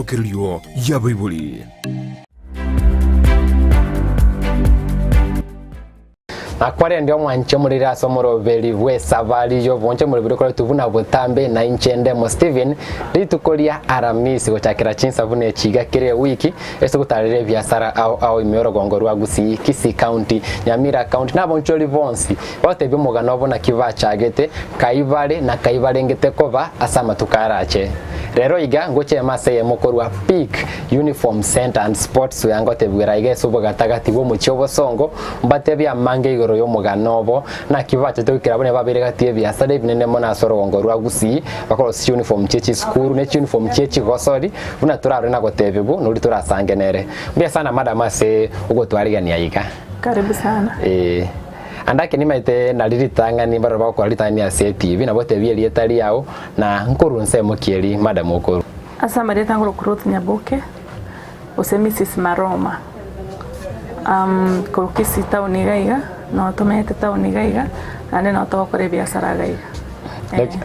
ntetherukirio ya Bible. Akware ndio mwanche muri asomoro veri we Esabari yo bonche muri biro kwa tuvuna butambe na inchende mo Steven litukolia aramisi gochakira chinsa vune chiga kire wiki ese gutarire biasara au imioro gongorwa gusi Kisi County Nyamira County na boncholi bonsi bote bimugano bona kiva chagete kaivale na kaivale ngete kova asama tukarache rero iga ngoche maseye mukorwa Peak Uniform Center and Sports yangote bwira igeso bogatagati bo muchobo songo mbate bya mange igoro yo muganobo na kivache tukira bone babere gatie biasara ibinene mona soro gongorwa gusi bakoro uniform chechi school ne uniform chechi gosori una turare na gotebego nuri turasangenere mbia sana madam ase ugo twarigania iga karibu sana andake ni maite na liritanga ni baraba kwa litania CTV na bote bie lietali yao na nkuru nse mukieli madam okuru asama leta ngoro kuruthi nyaboke Mrs. Maroma kurukisi tauni gaiga no tomete tauni gaiga ane no to kore biasara gaiga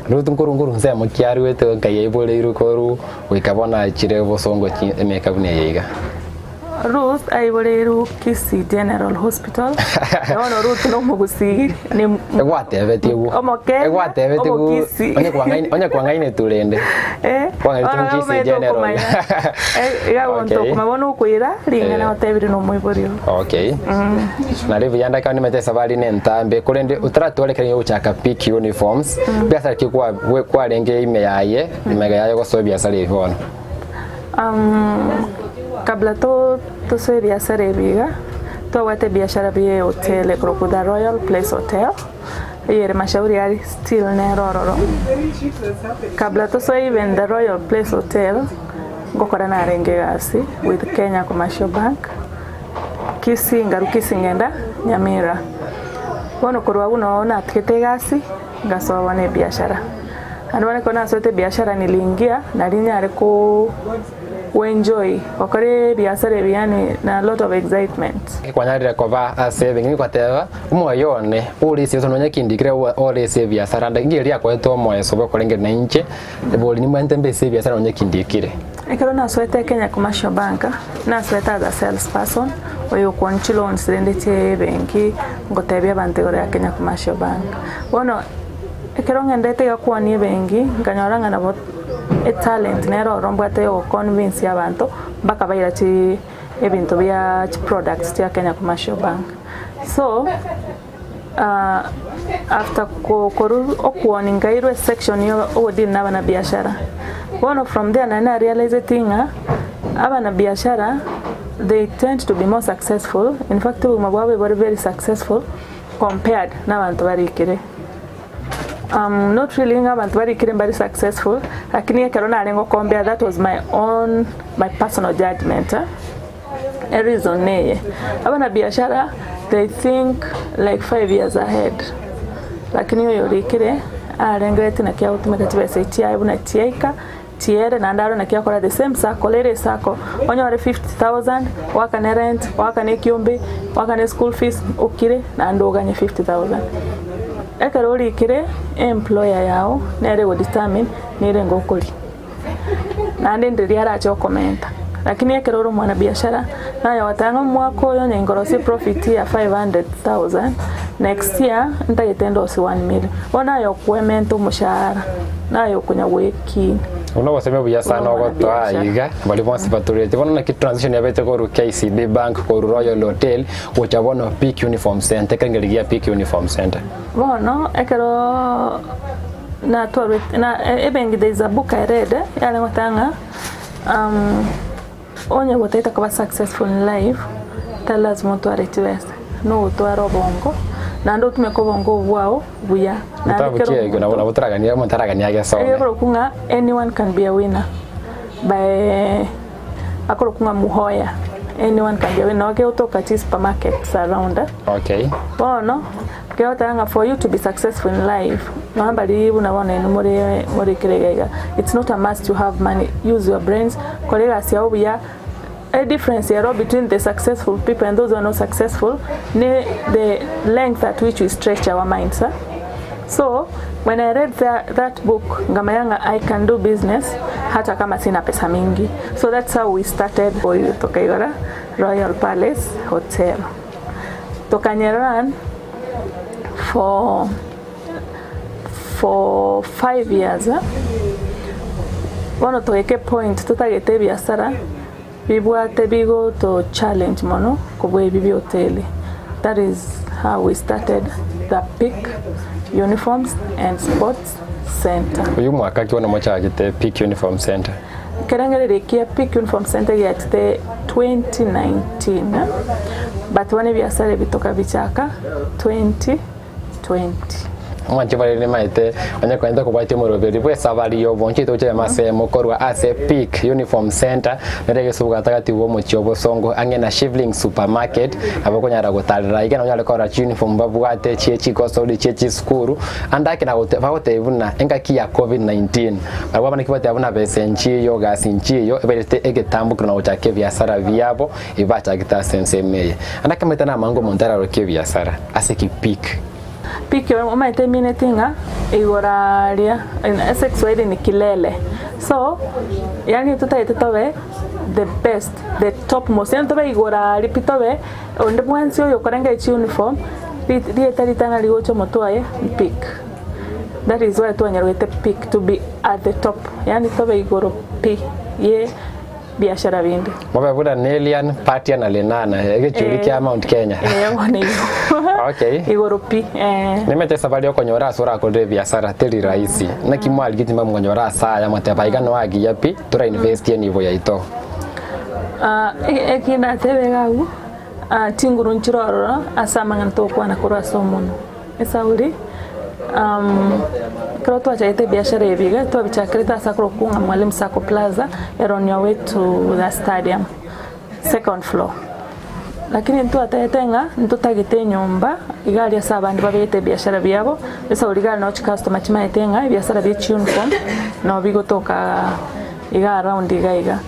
rutu nkuru nse mukiari wete kayebole irukoru wikabona chire bosongo emeka bune yiga Ruth aiboleru Kisi General Hospital no Ruth no mugusi ni egwatebetigu egwatebetigu onye kwangaine tulende kwanga Kisi General ya wonto kumabona ukwira ringana otebiri no muiborio okay na levu yanda kandi mete Esabari nentambe kulende utaratorekere yo chaka Peak Uniforms biasa kikwa kwa renge ime yaye imega yaye goso biasa levono kabla to se biashara biga to wate biashara bie hotel Krokuda Royal Place Hotel yere mashauri yari still ne rororo kabla to se even the Royal Place Hotel gokora na renge gasi with Kenya Commercial Bank Kisi ngenda Nyamira bono korwa unaona atkete gasi ngasowa ne biashara anwane kona sote biashara niliingia na linyare ko enjoy okore biasare biane na lot of excitement kwanyarira kova saving ni kwateva umoyone uri sio tonye kindikire ore save biasara ngiri yakweto moyo sobo kolenge na inche boli ni mwente mbe save biasara onye kindikire ekero na swete Kenya Commercial Bank na swete as a salesperson oyo kwanchi loans ndete benki ngotebya bantegore ya Kenya Commercial Bank bono ekero ngendete yakwani benki nganyoranga na talent nero rombwate yo convince abantu baka bayira chi ebintu bya products tia Kenya Commercial Bank so after koru okuoni ngairwe section yo odin na bana biashara one from there na realize tinga abana biashara they tend to be more successful in fact mabwabe very successful compared na abantu barikire not really abantu bari very successful lakini ekerona alengo compare that was my personal judgment a reason neye abana biashara they think like 5 years ahead lakini yo rikire arengete na kia utumeka tibese tia ibuna tiaika tiere na ndaro na kia kora the same circle ere sako onyo wale 50,000 waka ne rent waka ne kiombe waka ne school fees ukire na ndoganye 50,000 ekaroli kire employer yao nere go determine nere ngokoli nande ndiri aracho komenta lakini ekarolo mwana biashara nayo watanga mwako yo nyengorosi profit ya 500,000 next year ntayetendo si 1 million ona yo kwemento mushahara nayo kunya weki uno waseme buya sana ogoto aiga bali bonsi baturete bona ki transition ya bete ko KCB Bank ko Royal Hotel ucha bono Peak Uniform Center kangeligia Peak Uniform Center bono ekero na tore na ebengi there is a book I read yale matanga onye woteta kwa successful in life lazima tu aretiweza no tu arobongo na ndo tumeko bongo wao buya na kero na botaragania montaragania ya sawa ekero kunga anyone can be a winner by akoro kunga muhoya anyone can be a winner okay utoka chi supermarkets around okay bono kero tanga for you to be successful in life no ambali unabona ni muri kirega it's not a must to have money use your brains kolega sia obuya a difference here between the successful people and those who are not successful the length at which we stretch our minds So when I read that book, ngamayanga I can do business hata kama sina pesa mingi. So that's how we started Tokaigora Royal Palace Hotel. Tokanyeran for 5 years. One toeke point tutagete biasara bibwate bigo to challenge mono kubwe bibi hoteli. That is how we started the Peak Uniforms and Sports Center. Uyu mwaka kiona mochagite Peak Uniform Center. Kerangerekia Peak Uniform Center yate 2019. But one biasara bitoka bichaka 2020. Mwanchi bali maite anya kwenda kubati Moroberi bwe Esabari yo bonchi toche masemo korwa ase Peak Uniform Center nerege subuga takati wo mochiobo songo angena Shivling Supermarket abakonyara gotalira igena onyale kora uniform babwate chiechi kosoli chiechi skuru andake na gote ivuna engaki ya COVID-19 ababa nikibate abuna besenchi yo gasinchi yo ebete egetambuka na ochake biasara viabo ibacha gita sensemeye andake metana mango montara roke biasara ase ki Peak Peak umaite minetinga igoralia Essex wide ni kilele. So yani tutaite tobe the best, the top most. Yani tobe igorali pitobe onde bwansi yo korenga ichi uniform dietari tanga ligocho motoaye Peak. That is why tuanyarwete Peak to be at the top. Yani tobe igoro P ye biashara bindi. Mwabe buda Nelian, Patia na Lenana egechuriki ya Mount Kenya. Wane Okay. Igoropi. Nimete Esabari okonyora sura kode biasara teri rahisi. Na kimwali gitima mngonyora saa ya matebaiga wagi yapi tura invest ye nivo ya ito. Ekina tebegagu tinguru nchiroro asama nganto kwa na kurwa somono. Esauri kero tuachaite biashara ebiga tuabichakreta sakro kunga Mwalimu Sacco Plaza on your way to the stadium second floor. Lakini tuataetenga ntutagite nyumba igari asaba ndi babete biashara byabo esa uligari no customer chimaetenga biashara bya uniform no bigotoka iga around igaiga.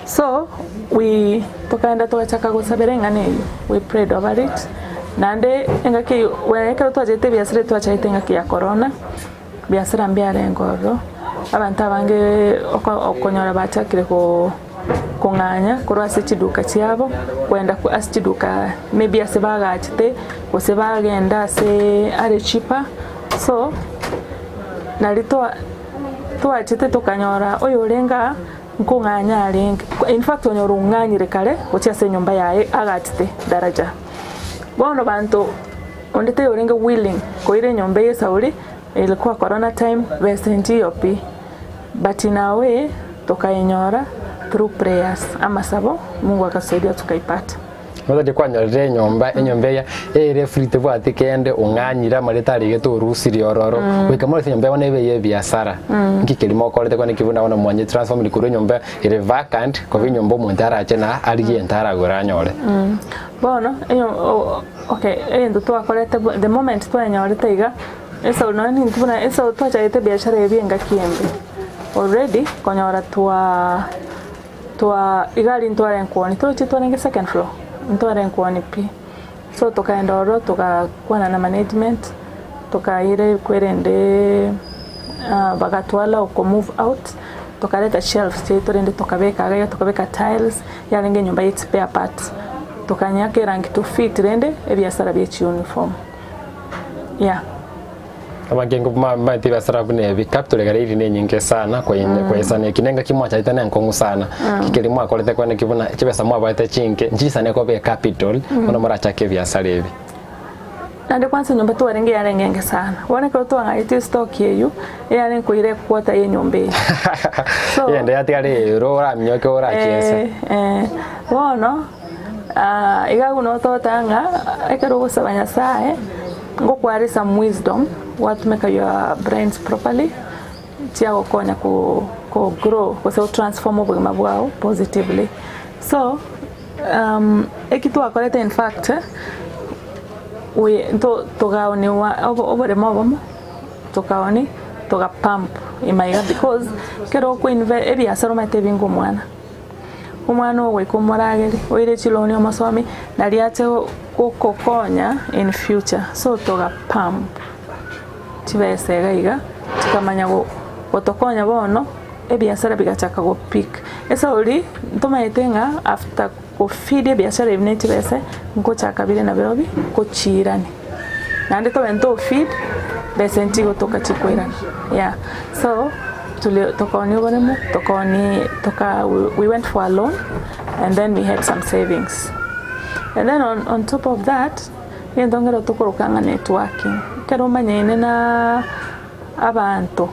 So we tokaenda tukachaka kusaberenga neyo we prayed over it nande engaki wekero twajete biashara twachaitenga ya corona biashara mbyare ngoro abantu abange okonyora bachakire ko kunganya kurwa sichiduka chiabo kwenda ku asichiduka maybe asebaga achite osebagenda se are cheaper. So nalitoa twachite tukanyora oyo lenga nkunganya alenga in fact onyora unganyire kale ochiase nyumba yae agachite daraja bono bantu ondete yorenga willing koire nyumba yesauri ilikuwa corona time besenji opi but in a way tokayenyora through prayers amasabo Mungu akasaidia tukaipata. Mwaje kwanyore nyomba ya refrite bwati kende unganyira maretari geto rusiri ororo wekamore nyomba wana ibe ye biasara nkikelimo kolete kwa nikibuna wana mwanye transform likuru nyomba ire vacant ko binyombo muntara achena aliye ntara goranyore bono okay ndo to akolete the moment twanyore taiga esa unani ntuna esa twachaite biashara yebienga kiembe already konyora tua igari ntware nkwoni twitwanenge second floor ntware nkwoni pi. So tokaenda oro tukakwana na management tukaire kwerende bagatwala uko move out tukaleta shelves twende tukabeka tiles yarenge nyumba yetu spare parts tukanyake rangi to fit rende ebyasara bye uniform yeah. Amagengo mama biasara bune bi capital gari ni nyingi sana kwa sana kinenga kimwacha itana nkongu sana kikelimu akolete kwa nikibuna kibesa mwa baita chinke njisa ne ko be capital ono mara chake biasara ebi nande kwanza nyumba tu arenge yarenge sana wone ko to ngaiti stock yeyu yale kuire kwota ye nyombe so yende yatiyale rora mnyoke ora chesa wono igagu no to tanga ekero gusabanya sae ngo kwari some wisdom what to make your brains properly tiago konya ko grow ko se transform obugima bwao positively. So ekitu akoleta in fact we togaoni obore mobomo tokaoni toga pump imaiga because kero ko invest area saromate bingo umwana we kumurageri oire chiloni omasomi naliache kokonya in future. So toga pump chibesega iga tikamanya gotokonya bono ebiasara bigachaka go peak esa uri ntomayetenga after ko feed ebiasara ebine chibese nko chakabire na birobi ko chirani nande to bento feed besenti gotoka chikwirana yeah so we went for a loan and then we had some savings and then on top of that ndongera tukorukanga networking kero manyene na abantu.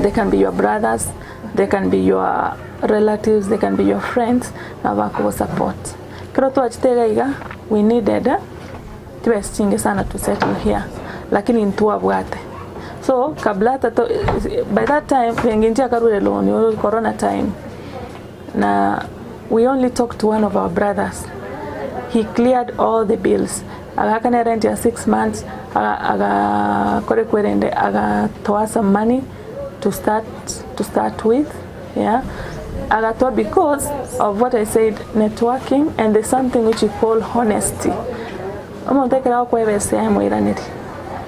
They can be your brothers, they can be your relatives, they can be your friends na bako support kero twachitega we needed tibestinge sana to settle here lakini ntuwa bwate so kabla tato by that time penginja karure loan corona time na we only talked to one of our brothers. He cleared all the bills. Aga kana rent ya 6 months aga kore kwerende aga toa some money to start with yeah aga toa because of what I said networking and there's something which we call honesty. Omontekera kwa ebese ya mwiraniri.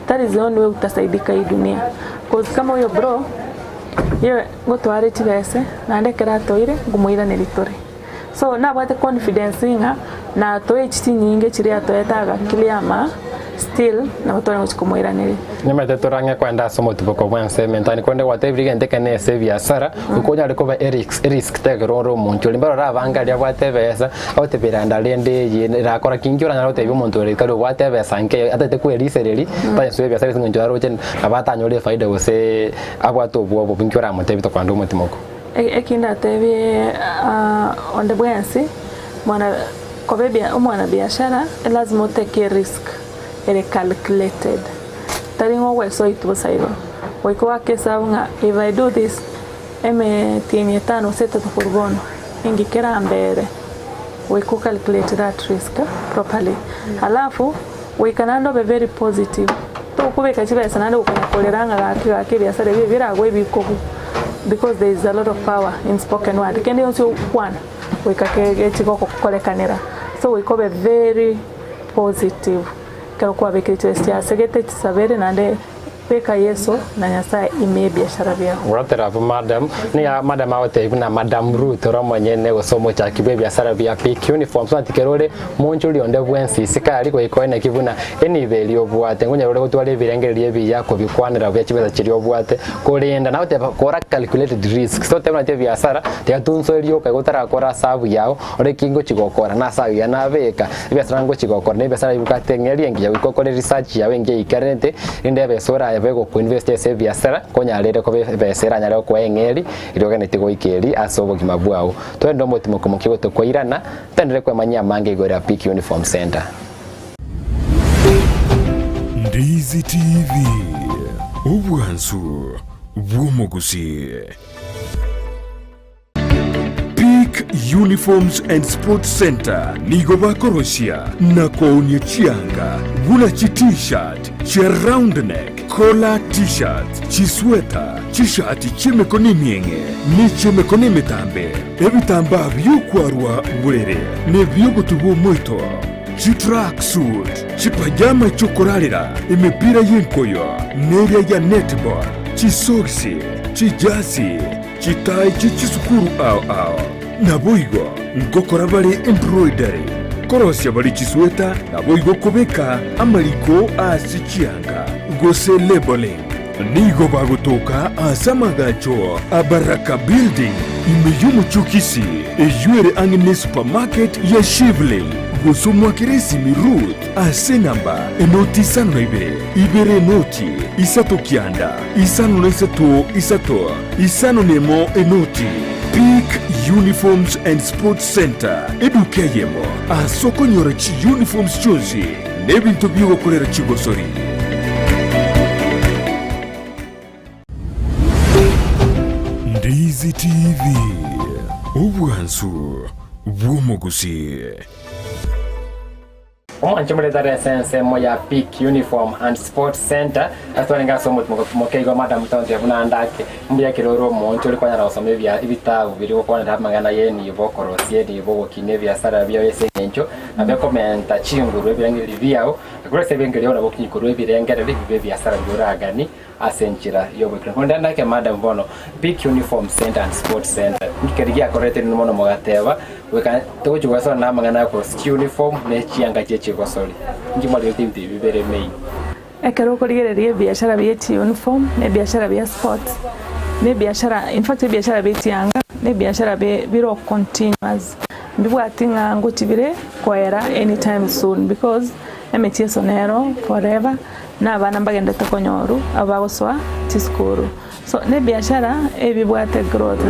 That is the only way utasaidika hii dunia. Because kama huyo bro ye gotware chibese na ndekera toire ngumuiraniri tore. So na bwate confidence inga na toe chiti nyinge chiri atoetaga kiliama still na utore muchikomoiraniri nyamete turange kwenda somo tuboko bwanse mentani kwende watebirige ndeke ne sevia sara ukonya ariko risk tegero muntu limbaro ravangalia bwatebesa otebiranda lende ye rakora kingyora na otebi muntu ri karo bwatebesa nke atate ku elisereri ta sevia sara singo njaro chen abatanyole faida wose abwato bwo bingyora mutebi to kwando mutimoko ekinda tebi on the bwansi mwana kobebia umwana biashara lazima uteke risk ere calculated taringo weso itusairo wiko wake saunga if I do this tiene tano seta to furgono ingikera mbere wiko calculate that risk properly alafu we can handle be very positive to kubeka chiba sanando ukoleranga gaki biashara bibira gwebiko because there is a lot of power in spoken word kendi onso one wikake chiko kolekanera so we could be very positive kwa bekete sia segete tsabere nande peka yeso na nyasa ime biashara bya uratera madam ni ya madam awate ibuna madam Ruth romonyene gosomo cha kibe biashara bya pick uniform so atikerole munjuli onde bwensi sikali ko ikoine kibuna eni beli obwate ngonya role gotwale birengererie biya ko bikwanira bya kibeza kiri obwate kolinda na ote kora calculated risk so temna te biashara te tunso elio ka gotara kora sabu yao ore kingo chigokora na sabu ya na beka biashara ngo chigokora ne biashara yukate ngeli ngi ya gukora research yawe ngi ikarente inde besora bego ku invest ese biashara konya rere ko besera nyaro ko engeli iroga netigo ikeri asobo kimabwao to ndo motimo komukigo to koirana tendere kwa manya mange igora Peak Uniform Center. Ndizi TV ubwansu bwumugusi. Peak Uniforms and Sports Center nigo bakoroshia na koonye chianga gula chi t-shirt chi round neck collar t-shirt chi sweater chi shati chimekoni mienge ni chimekoni mitambe ebitamba byukwarwa burere ne byogutubu muito chi track suit chi pajama chokorarira imipira y'inkoyo neria ya netball chi soksi chi jasi chi tai chi sukuru ao naboigo ngokora bari embroidery korosya bari chisweta naboigo kubeka amaliko asichianga gose labeling nigo bagutoka asamagacho abaraka building imeyumu chukisi ejuere angine supermarket ya Shivley gosumwa kiresi mirut asenamba enoti sano ibere noti isato kianda isano na isato isano nemo enoti Peak Uniforms and Sports Center edukeyemo asoko nyorachi uniforms chozi nebintu byo gukorera kigosori. Ndizi TV ubwansu bwumugusi. omwanje muletare sense moya Peak Uniform and Sports Center atwarenga somo mokeigo madam tonte abuna ndake mbuya kiroro moncho uri kwanya usome bya ibitabu biri gukwana ndamagana yeni bokorosie ni bogokine bya sara bya yese ngencho abe komenta chinguru ebirangiri byao kurese bengeri ona bokinkuru ebirengere bibe bya sara byuragani asenchira yobwe konda ndake madam bono Peak Uniform Center and Sports Center nkerigia korete ni mono mogateba weka tocho gwaso ndamagana ko uniform ne chianga cheche gosoli ngimali timti bibere mei ekero kurigereria biashara bya uniform ne biashara bya sports ne biashara in fact biashara bya ne biashara biro continuous ndibwatinga ngutibire kwaera anytime soon because emetieso nero forever na bana mbagenda tokonyoru abagoswa tiskuru so ne biashara ebibwate growth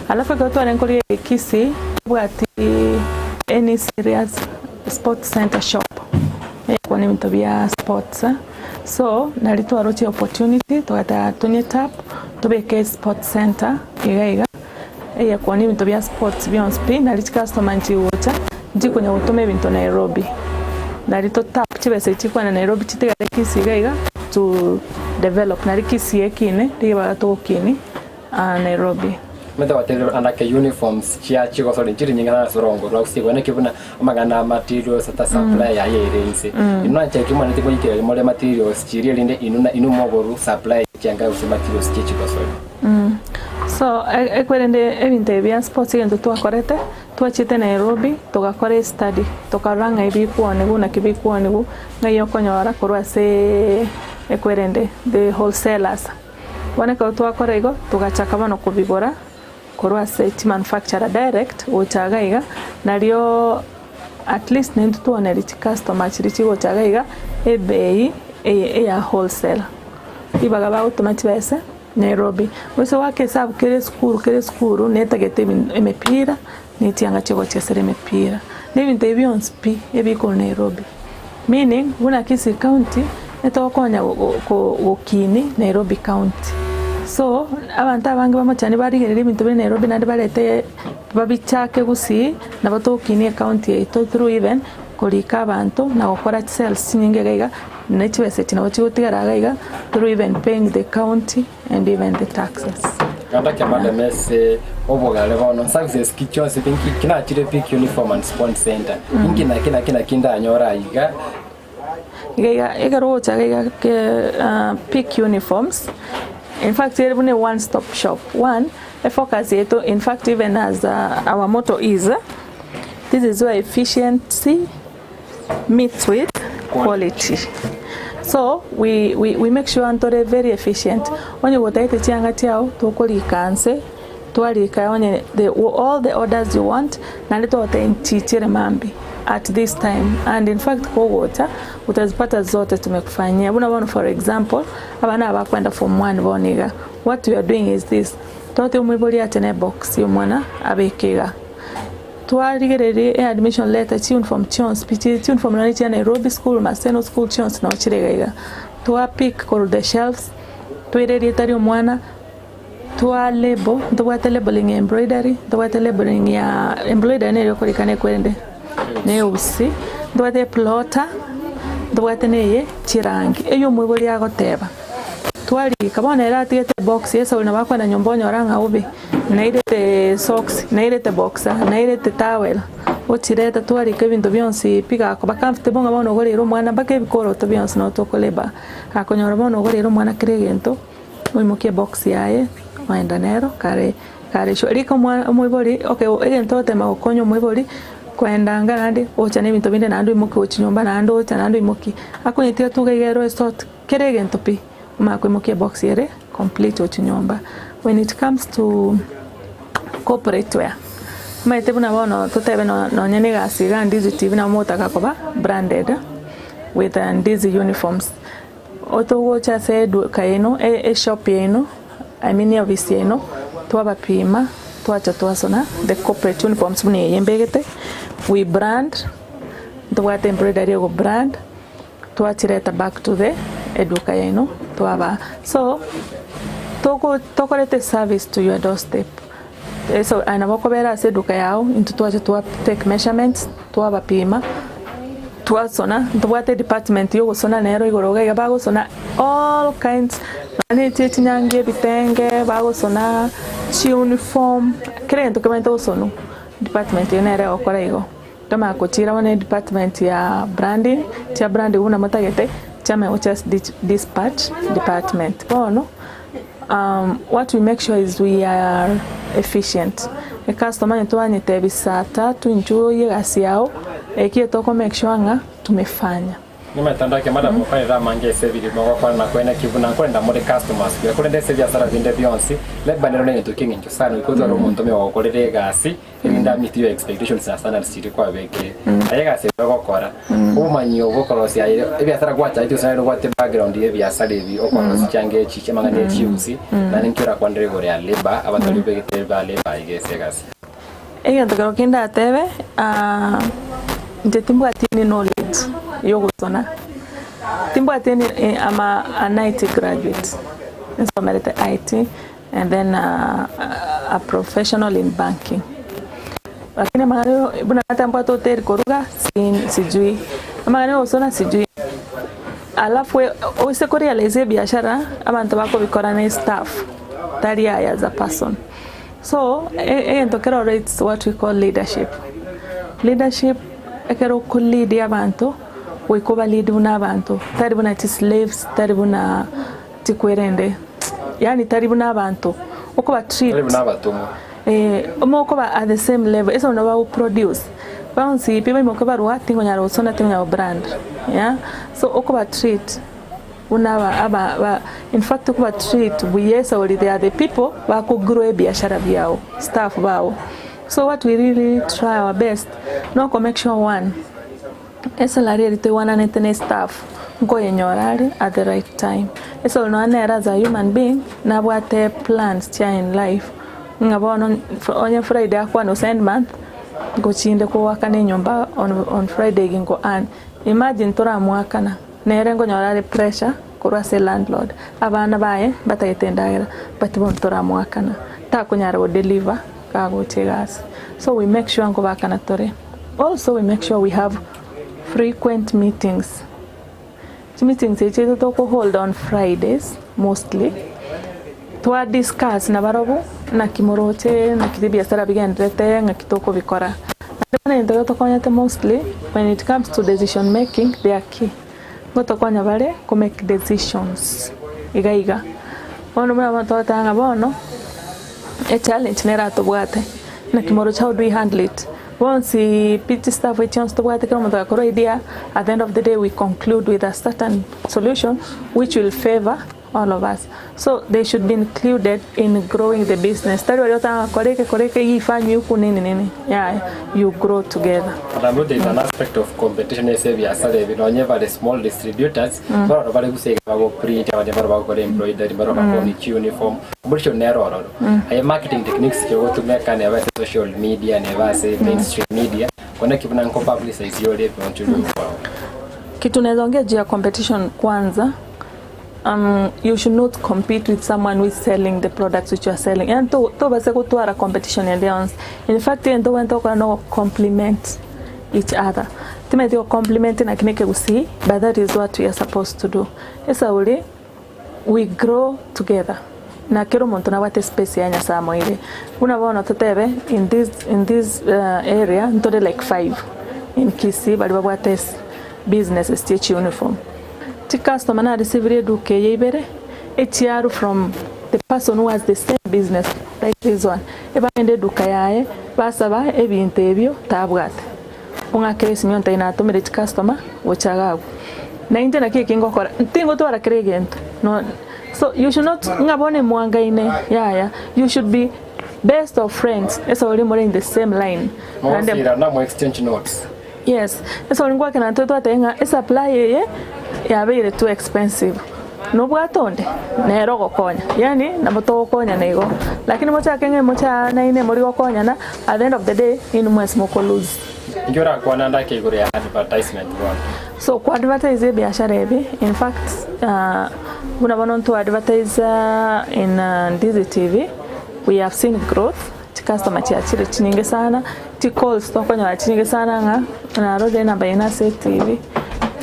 alafu kwa tware nkori kisi bwati any serious sports center shop kwa ni mtobia sports so nalitwaro chi opportunity twata tunie tap tobeke sports center igaiga ya kwa ni mtobia sports beyond spin nalit customer nti water ndi kwenye utome binto Nairobi nalito tap chibese chikwana Nairobi chitegale kisi igaiga to develop narikisi ekine riba tokini Nairobi meta watelo anake uniforms chia chiko so njiri nyingana sorongo rwa usiku kibuna amagana materials ata supply ya yerense inona chekima nitiko yikira mole materials chiri linde inu mogoru supply kyanga usi materials chiko so so ekwerende ebinte bya sports ngento twakorete twachite Nairobi tugakore study tukaranga ibikuone guna kibikuone gu ngayo konyora korwa se ekwerende the wholesalers waneka twakore igo tugachaka bano kubigora korwa se manufacturer direct utagaiga nario at least nendo tuone rich customer chirichi utagaiga ebei ya wholesale ibaga ba automati bese Nairobi wese wake sabu kere skuru netagete emepira netianga chego chesere emepira nebintu ebyonspi ebiko Nairobi meaning una kisi county etokonya gokini Nairobi county so abantu abange bamachani barigerera ibintu biri Nairobi nandi barete babichake gusi nabatokini county eto through even kolika abantu na gukora sales nyinge gaiga nechwese tina wachigotigara gaiga through even paying the county and even the taxes kanda kamada mese obogale bono services kichose pinki kina chire Peak Uniform and Sports Center kina kinda anyora iga egaro chaga Peak Uniforms. In fact, we're a one-stop shop. One, a focus yeto. In fact, even as our motto is, this is where efficiency meets with quality. So we make sure Antore very efficient. When you go to the chianga tiao, to koli kanse, to alika all the orders you want, na leto teachire mambi at this time. And in fact, kwa water utazipata zote tumekufanyia. Buna for example, abana abakwenda form 1 boniga. What we are doing is this. Tote umiboli atene box yomwana abekega. Twaligerere admission letter tune from Chons, tune from Nairobi School, Maseno School Chons na chiregaiga. Twa pick call the shelves. Twireri tari omwana. Twa label, twate labeling embroidery, twate labeling ya embroidery ne yokolikane kwende. Ne usi, twate plotter, twate neye chirangi. Eyo mwiboli agoteba. Twali kabona era tigete box yesa uli nabakwa na nyombonyo oranga ube nairete socks nairete boxer nairete towel ochireta twali kebintu byonsi piga ko bakamfite bonga bono gorero mwana bake bikoro to byonsi no tokoleba akonyora bono gorero mwana kiregento muimukie box yaye waenda nero kare sho riko mwana mwiboli okay egento tema okonyo mwiboli kwenda ngandi ocha nebintu binde nando imuki ochinyomba nando ocha nando imuki akonyitira tugegero sort kiregento pi umakwemukia box yere complete ochinyomba. When it comes to corporate wear maite buna bono tutebe no nyenega siga Ndizi TV na mota kakoba branded with Ndizi uniforms otogocha sedu kaino shop yeno I mean obviously yeno twaba pima twacha twasona the corporate uniforms bune yembegete we brand twate embroidery go brand twachireta back to the eduka yeno twaba so tokorete service to your doorstep so anabokobera se eduka yao into twaje twa take measurements twaba pima twasona ntubwate department yo gusona nero igoroga bagusona all kinds bani tinyange bitenge bagusona uniform krento kama tosono department yenere okora igo kama kochira wane department ya branding tia branding una matagete chama just dispatch department bono what we make sure is we are efficient a customer nitwanye tebisa 3 njuye gasiao ekieto make sure nga tumefanya nimetanda ke madam kwa ira mange sevili mwa kwa na kwenda kivuna kwenda mo customers kwa kwenda sevili sara vinde beyonce le banero ne to kingi sana ikozo ro muntu me wakorere gasi inda meet your expectations na standard city kwa beke ayega se gukora umanyo gukora sia ebya sara kwa chaito sana ro kwate background ye bya sara ebi okoro sichange chiche mangane chiusi na ninkira kwa ndere gore ya labor abatali beke ba labor igese gasi eyo ndakaro kinda tebe njetimbo atini knowledge yogo sona timbo atini ama an IT graduate so married IT and then a professional in banking lakini magano buna tambo to ter koruga sijui magano usona sijui alafu ose kurealize biashara abantu bako bikora na staff taria as a person so entokero rates what we call leadership ekero kulidi abantu wikuba lead unabantu taribuna slaves taribuna tikwerende yani taribuna abantu ukuba treat taribuna abantu ukuba at the same level eso no ba produce bouncy people mokuba ruati ngonyaro sona tinga brand yeah so ukuba treat unaba in fact ukuba treat buyesa wali they are the people ba ku grow biashara byao staff bao. So what we really try our best no make sure one salary rite wana netene staff go yenyorari at the right time eso no anera as a human being na bwate plans cha in life ngabono on Friday akwa no send month go chinde ko wakane nyomba on Friday gingo an imagine tora mwakana nere ngo nyorari pressure kurwa se landlord abana bae batayetendagera batibon tora mwakana ta kunyara wo deliver kago chegas so we make sure ngo bakana tore also we make sure we have frequent meetings to hold on Fridays mostly to discuss na barobu na kimoroche na kibiashara bigendrete na kitoko bikora na ndio to mostly when it comes to decision making they are key goto kwanya bare to make decisions igaiga ono mwa tanga bono a challenge nera to bwate na kimoroche how do we handle it. Once we pitch staff a chance to work the idea, at the end of the day we conclude with a certain solution which will favor all of us. So they should be included in growing the business. You grow together. But there is an aspect of competition. The small distributors, uniform, marketing techniques to make social media, mainstream media. Kitu naongea juu ya competition kwanza. You should not compete with someone who is selling the products which you are selling. And to base kutuara competition and dance. In fact, you don't want to complement each other. Timeti o complement na kineke usi, but that is what we are supposed to do. Esa uli we grow together. Na kero monto na wate space ya nyasamo ile. Unabona totebe in this area ntode like 5 in Kisi bali wate business stitch uniform. The customer na receive duke yebere HR from the person who has the same business like this one. Eba ende duka yae basaba ebintu ebyo tabwate. Unga case nyonta inatumire customer wochagago. Na inte na kike ngokora. Ntingo to arakregent. No. So you should not ngabone mwangaine yaya. You should be best of friends. Esa wali more in the same line. And na exchange notes. Yes. Esa wali ngwa kana toto atenga supply ye ya very too expensive. No bwatonde na rogo konya. Yani na boto konya nego. Lakini mocha kenge mocha na ine mori konya na at the end of the day in mwes moko lose. Njora kwa nanda ke gore advertisement one. So kwa advertise biashara ebe in fact una bonon to advertise in Ndizi TV we have seen growth customer chachire chinyinge sana ti calls tokonyola chinyinge sana nga na rode na bayina set TV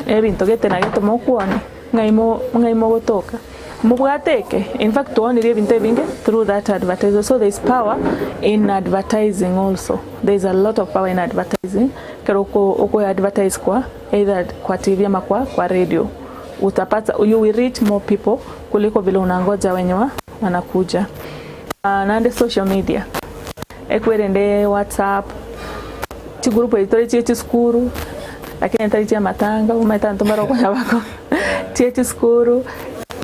ebintu gete na geto mokuone ngaimo gotoka mubwateke in fact tuonire ebintu ebinge through that advertising. So there's power in advertising also. There's a lot of power in advertising. Kero uko advertise kwa either kwa TV ama kwa radio, utapata you will reach more people kuliko vile unangoja wenye wanakuja. Na social media ekwerende WhatsApp ti grupo editori ti skuru lakini ntari ya matanga umaita ntombaro kwa yabako ti skuru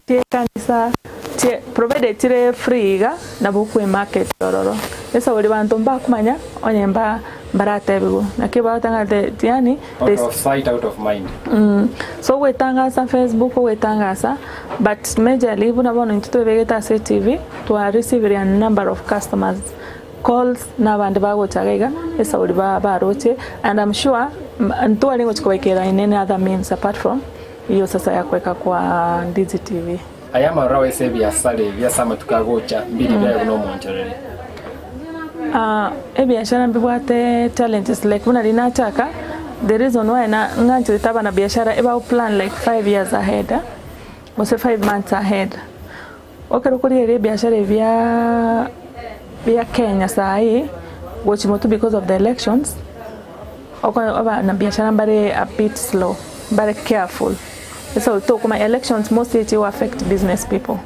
ti kanisa ti provided tire free ga na buku market dororo esa wali bantu mbakumanya onyemba baratebego nakiba tanga yani out of sight out of mind. So we tangasa Facebook, we tangasa, but majorly buna bono ntito vegeta TV to receive a number of customers calls na bandi bago chagega esa uri ba roche, and I'm sure nto alingo chikowekera in any other means apart from hiyo sasa ya kuweka kwa Ndizi TV. Ayama rawe sebi ya sale vya sama tukagocha mbili vya uno moncherere. Biashara mbibwate challenges like buna linataka. The reason why na nganchi taba na biashara eba plan like 5 years ahead or say 5 months ahead. Okerokuri ile biashara vya Kenya sai which motu because of the elections oba na biashara mbare a bit slow, very careful. So talk my elections mostly it will affect business people.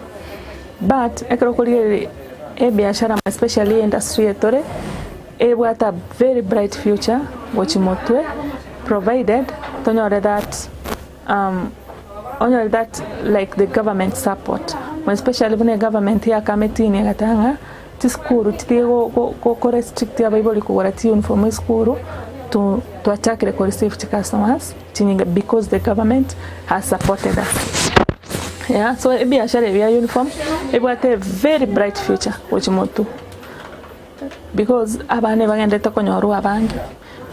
But ekerokuri biashara especially industry etore got a very bright future which motwe provided tonore that like the government support, when especially when the government here committee ni gatanga tiskuru titego ko restrict ya bible ko warati uniform skuru to attack the safety customers because the government has supported us. Yeah, so biashara ya uniform got a very bright future which motu because abane bagende tokonyoru abange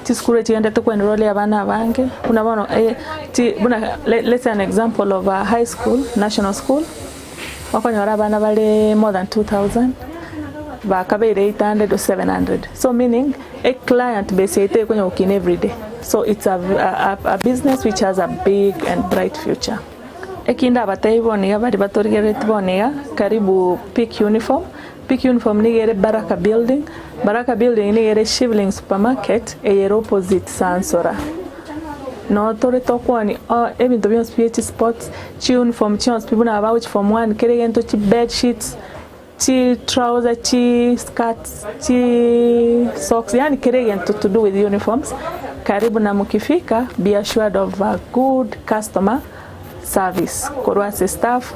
tiskure tiende tokwenrole abana abange unabono let's say an example of a high school, national school wakonyora abana bale more than 2000 bakabere 800 or 700, so meaning a client base ite konyokin every day. So it's a business which has a big and bright future. Ekinda batayiboniga bari batorigere tiboniga karibu Peak Uniform nigere Baraka Building nigere Shivling Supermarket eyero opposite Sansora. No tore tokwani ebintu byons PH Sports chi uniform chi people na about from one keregento chi bed sheets chi trouser chi skirts chi socks, yani keregento to do with uniforms. Karibu na mukifika, be assured of a good customer service. Korwase staff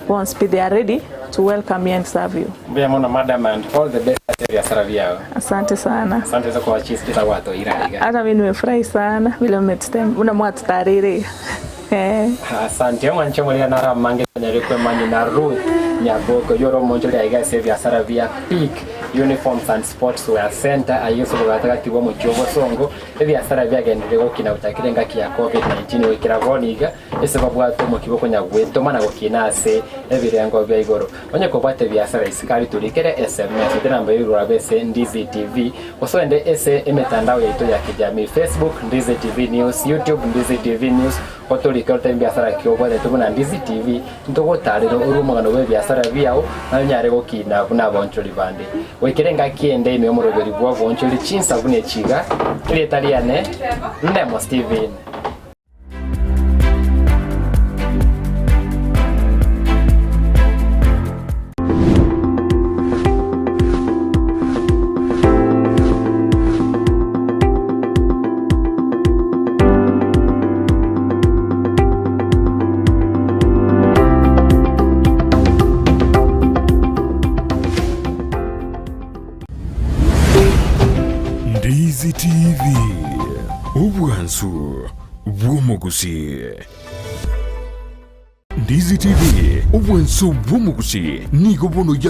once they are ready to welcome you and serve you. Mona madam, and all the best at biashara vyao. Asante sana. Asante kwa kuchisikiza watu iraiga. Hata mimi nimefurahi sana vile umetem unamwata tarire. Asante mwanche mwe na ramange nyarikwe mani na Ruth Nyaboko yoro monjole aiga se biashara vya Peak Uniforms and Sportswear Center ayeso bataka kibo mu Kiyogo Songo biashara byagendere gukina utakirenga kiya COVID-19 wikira goniga ese babwato mu kiboko nyagweto mana gokinase ebirengo bya igoro onye ko bate biashara isikari turikere SMS namba y'urura bese Ndizi TV osonde ese emetandao yaito ya kijamii Facebook Ndizi TV News, YouTube Ndizi TV News otolika biashara kiyogo de tubuna Ndizi TV ntogo tarero urumugano we biashara byao na nyare gokina buna boncholi bande wekirenga kiende ime omuroberi bwa boncholi chinsa bune chiga ile italiane ndemo Steven. Ndizi TV ubwansu bw'omugusi. Ndizi TV ubwansu bw'omugusi nigo bono